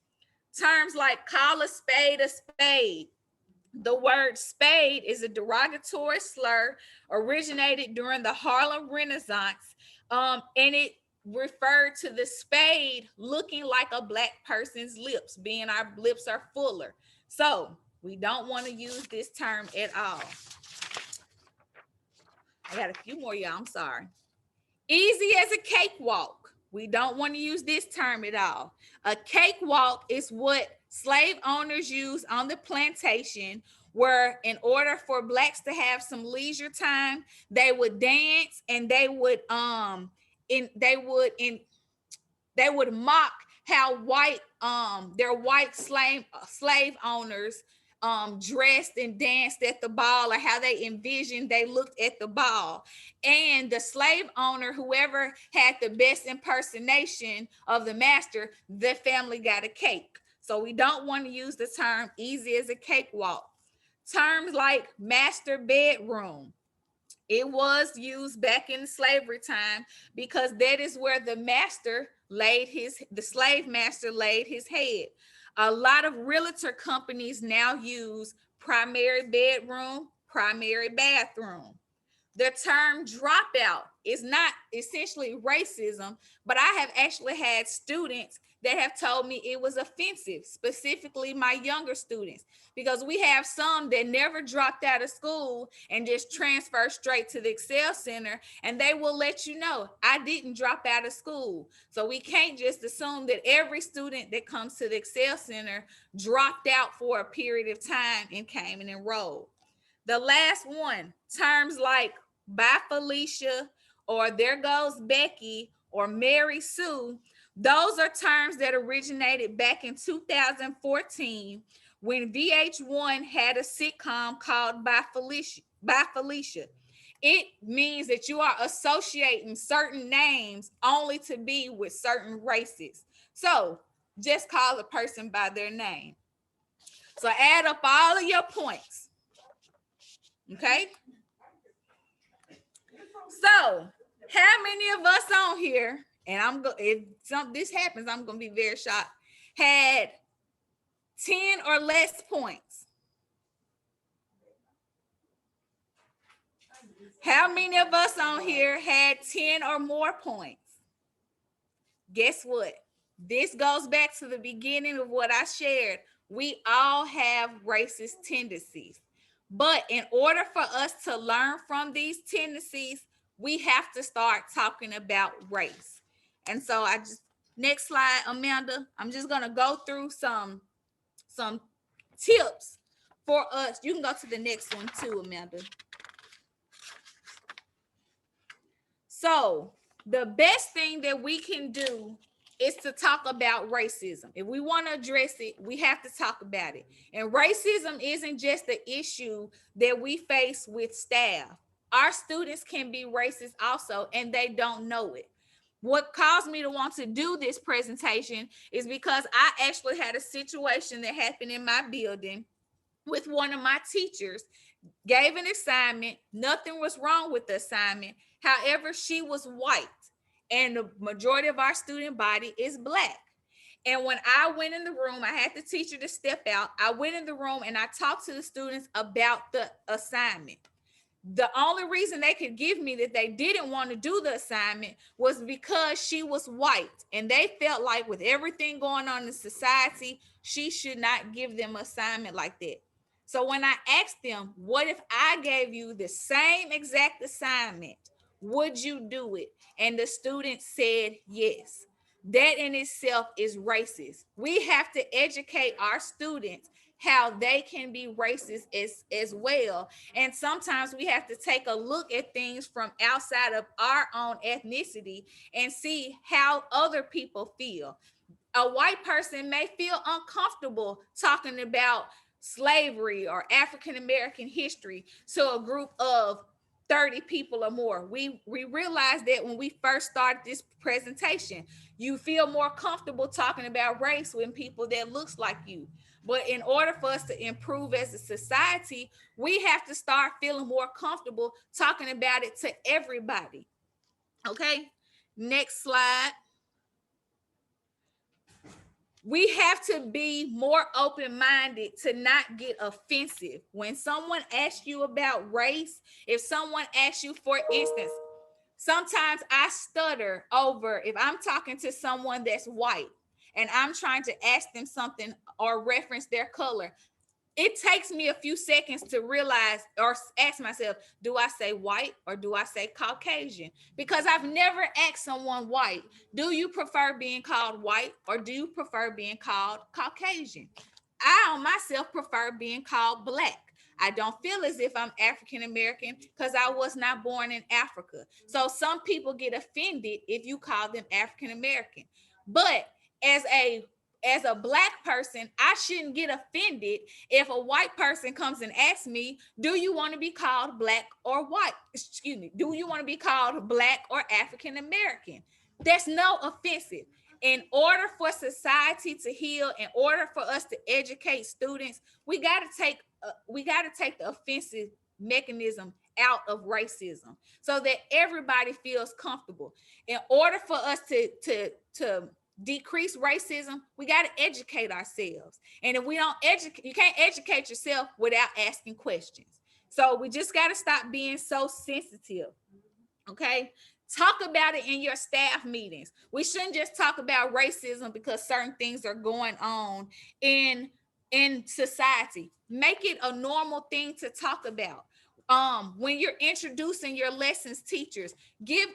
Terms like call a spade a spade. The word spade is a derogatory slur originated during the Harlem Renaissance, and it referred to the spade looking like a Black person's lips, being our lips are fuller. So we don't want to use this term at all. I got a few more, y'all. I'm sorry. Easy as a cakewalk. We don't want to use this term at all. A cakewalk is what slave owners use on the plantation, where in order for Blacks to have some leisure time, they would dance and they would mock how their white slave owners dressed and danced at the ball, or how they envisioned they looked at the ball. And the slave owner, whoever had the best impersonation of the master, the family got a cake. So we don't want to use the term easy as a cakewalk. Terms like master bedroom, it was used back in slavery time because that is where the slave master laid his head. A lot of realtor companies now use primary bedroom, primary bathroom. The term dropout is not essentially racism, but I have actually had students that have told me it was offensive, specifically my younger students, because we have some that never dropped out of school and just transfer straight to the Excel Center, and they will let you know, I didn't drop out of school. So we can't just assume that every student that comes to the Excel Center dropped out for a period of time and came and enrolled. The last one, terms like bye Felicia, or there goes Becky, or Mary Sue, those are terms that originated back in 2014 when VH1 had a sitcom called Bye Felicia. it means that you are associating certain names only to be with certain races. So just call a person by their name. So add up all of your points. Okay. So how many of us on here, and if this happens, I'm gonna be very shocked, had 10 or less points? How many of us on here had 10 or more points? Guess what? This goes back to the beginning of what I shared. We all have racist tendencies. But in order for us to learn from these tendencies, we have to start talking about race. And so next slide, Amanda, I'm just going to go through some tips for us. You can go to the next one too, Amanda. So the best thing that we can do is to talk about racism. If we want to address it, we have to talk about it. And racism isn't just the issue that we face with staff. Our students can be racist also, and they don't know it. What caused me to want to do this presentation is because I actually had a situation that happened in my building with one of my teachers. Gave an assignment. Nothing was wrong with the assignment. However, she was white, and the majority of our student body is Black. And when I went in the room, I had the teacher to step out. I went in the room and I talked to the students about the assignment. The only reason they could give me that they didn't want to do the assignment was because she was white, and they felt like with everything going on in society, she should not give them an assignment like that. So when I asked them, what if I gave you the same exact assignment? Would you do it? And the student said yes. That in itself is racist. We have to educate our students how they can be racist as well. And sometimes we have to take a look at things from outside of our own ethnicity and see how other people feel. A white person may feel uncomfortable talking about slavery or African American history to a group of 30 people or more. We realized that when we first started this presentation. You feel more comfortable talking about race with people that looks like you. But in order for us to improve as a society, we have to start feeling more comfortable talking about it to everybody. Okay, next slide. We have to be more open-minded to not get offensive. When someone asks you about race, if someone asks you, for instance, sometimes I stutter over if I'm talking to someone that's white and I'm trying to ask them something or reference their color. It takes me a few seconds to realize or ask myself, do I say white or do I say Caucasian? Because I've never asked someone white, do you prefer being called white or do you prefer being called Caucasian? I myself prefer being called Black. I don't feel as if I'm African American because I was not born in Africa. So some people get offended if you call them African American. But as a Black person, I shouldn't get offended if a white person comes and asks me, do you want to be called Black or white? Excuse me, do you want to be called Black or African American? That's no offensive. In order for society to heal, in order for us to educate students, we got to take the offensive mechanism out of racism so that everybody feels comfortable. In order for us to decrease racism, we got to educate ourselves. And if we don't educate, you can't educate yourself without asking questions. So we just got to stop being so sensitive. Okay. Talk about it in your staff meetings. We shouldn't just talk about racism because certain things are going on in society. Make it a normal thing to talk about. When you're introducing your lessons, teachers, give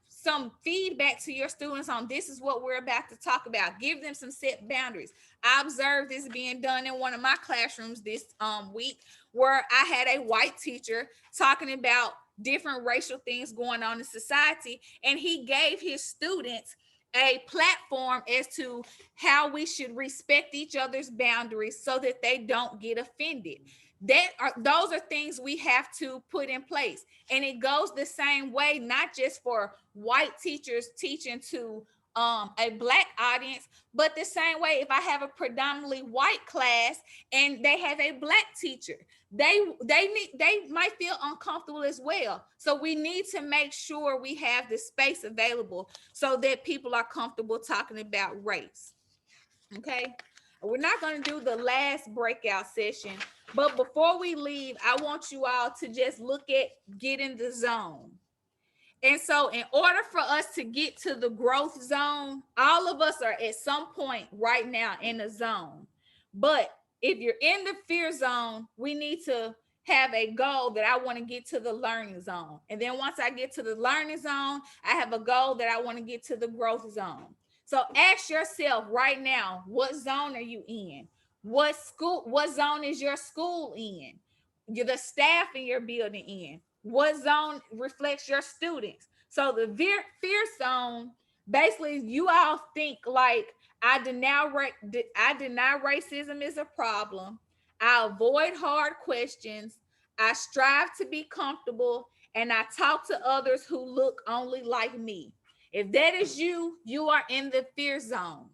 some feedback to your students on this is what we're about to talk about. Give them some set boundaries. I observed this being done in one of my classrooms this week, where I had a white teacher talking about different racial things going on in society, and he gave his students a platform as to how we should respect each other's boundaries so that they don't get offended. Those are things we have to put in place. And it goes the same way, not just for white teachers teaching to a black audience, but the same way if I have a predominantly white class and they have a black teacher, they might feel uncomfortable as well. So we need to make sure we have the space available so that people are comfortable talking about race. Okay, we're not going to do the last breakout session, but before we leave, I want you all to just look at get in the zone. And so in order for us to get to the growth zone, all of us are at some point right now in the zone. But if you're in the fear zone, we need to have a goal that I want to get to the learning zone. And then once I get to the learning zone, I have a goal that I want to get to the growth zone. So ask yourself right now, what zone are you in? What zone is your school in? You're the staff in your building in. What zone reflects your students? So the fear zone, basically, you all think like I deny racism is a problem. I avoid hard questions. I strive to be comfortable, and I talk to others who look only like me. If that is you, you are in the fear zone.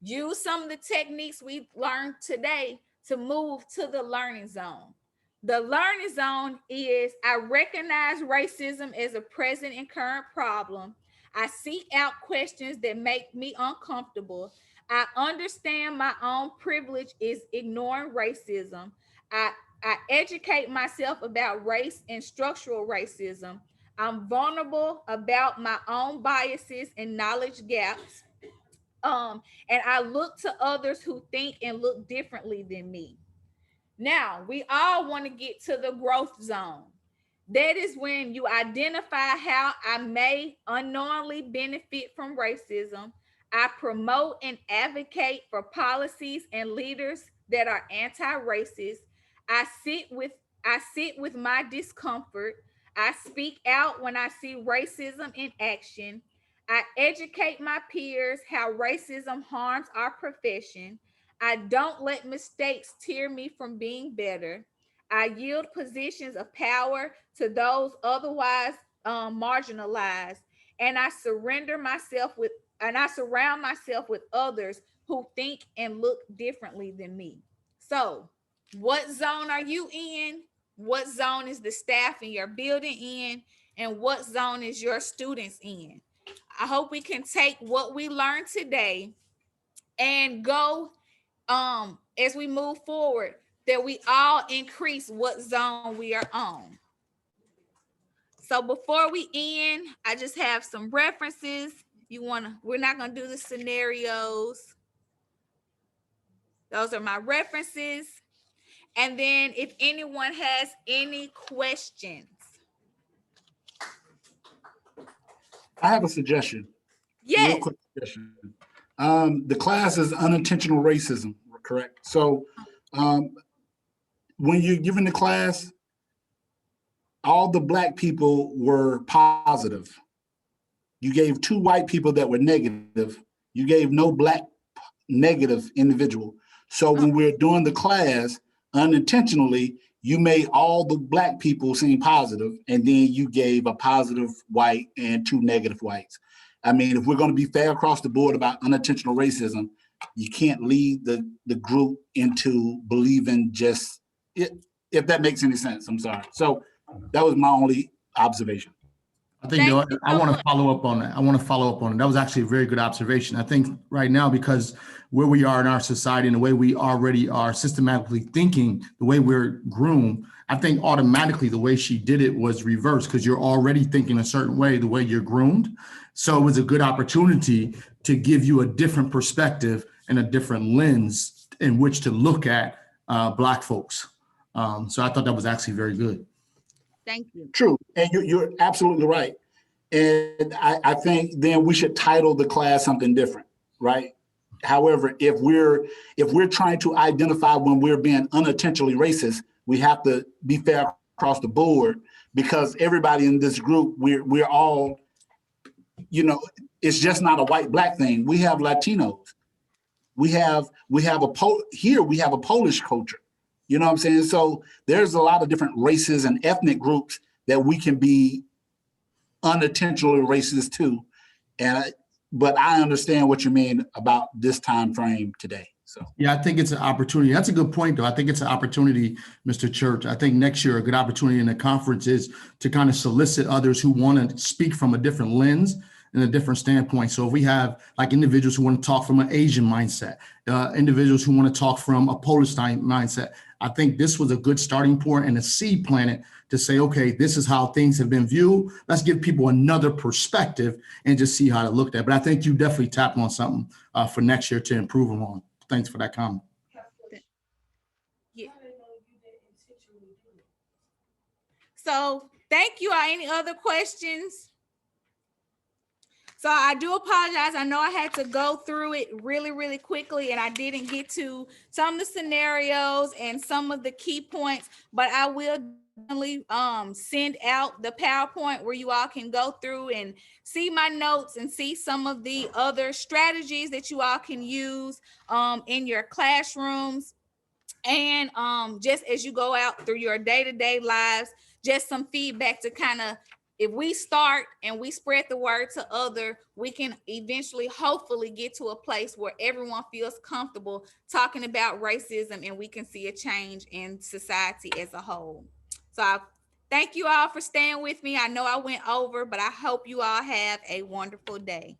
Use some of the techniques we learned today to move to the learning zone. The learning zone is I recognize racism as a present and current problem. I seek out questions that make me uncomfortable. I understand my own privilege is ignoring racism. I educate myself about race and structural racism. I'm vulnerable about my own biases and knowledge gaps. And I look to others who think and look differently than me. Now, we all want to get to the growth zone. That is when you identify how I may unknowingly benefit from racism. I promote and advocate for policies and leaders that are anti-racist. I sit with my discomfort. I speak out when I see racism in action. I educate my peers how racism harms our profession. I don't let mistakes tear me from being better. I yield positions of power to those otherwise marginalized, and I surround myself with others who think and look differently than me. So, what zone are you in? What zone is the staff in your building in? And what zone is your students in? I hope we can take what we learned today and go as we move forward, that we all increase what zone we are on. So before we end, I just have some references. We're not gonna do the scenarios. Those are my references. And then if anyone has any questions. I have a suggestion. Yes. Real quick suggestion. The class is unintentional racism, correct? So when you're giving the class, all the black people were positive. You gave 2 white people that were negative. You gave no black negative individual. So when we're doing the class, unintentionally, you made all the black people seem positive, and then you gave a positive white and 2 negative whites. I mean, if we're going to be fair across the board about unintentional racism, you can't lead the group into believing just it, if that makes any sense. I'm sorry. So that was my only observation. I think I want to follow up on that. That was actually a very good observation. I think right now, because where we are in our society and the way we already are systematically thinking, the way we're groomed, I think automatically the way she did it was reversed, because you're already thinking a certain way, the way you're groomed. So it was a good opportunity to give you a different perspective and a different lens in which to look at Black folks. So I thought that was actually very good. Thank you. True. And you're absolutely right. And I think then we should title the class something different, right? However, if we're trying to identify when we're being unintentionally racist, we have to be fair across the board, because everybody in this group, we're all, it's just not a white black thing. We have Latinos. We have a Polish culture. You know what I'm saying? So there's a lot of different races and ethnic groups that we can be unintentionally racist to. But I understand what you mean about this time frame today. So Yeah, I think it's an opportunity. That's a good point, though. I think it's an opportunity, Mr. Church. I think next year a good opportunity in the conference is to kind of solicit others who want to speak from a different lens and a different standpoint. So if we have like individuals who want to talk from an Asian mindset, individuals who want to talk from a Polish mindset, I think this was a good starting point and a seed planted to say, okay, this is how things have been viewed. Let's give people another perspective and just see how to look at it. But I think you definitely tapped on something for next year to improve on. Thanks for that comment. Yeah. So thank you. Any other questions? So I do apologize. I know I had to go through it really, really quickly, and I didn't get to some of the scenarios and some of the key points, but I will definitely send out the PowerPoint where you all can go through and see my notes and see some of the other strategies that you all can use in your classrooms. And just as you go out through your day-to-day lives, just some feedback to kind of, if we start and we spread the word to other, we can eventually hopefully get to a place where everyone feels comfortable talking about racism and we can see a change in society as a whole. So I thank you all for staying with me. I know I went over, but I hope you all have a wonderful day.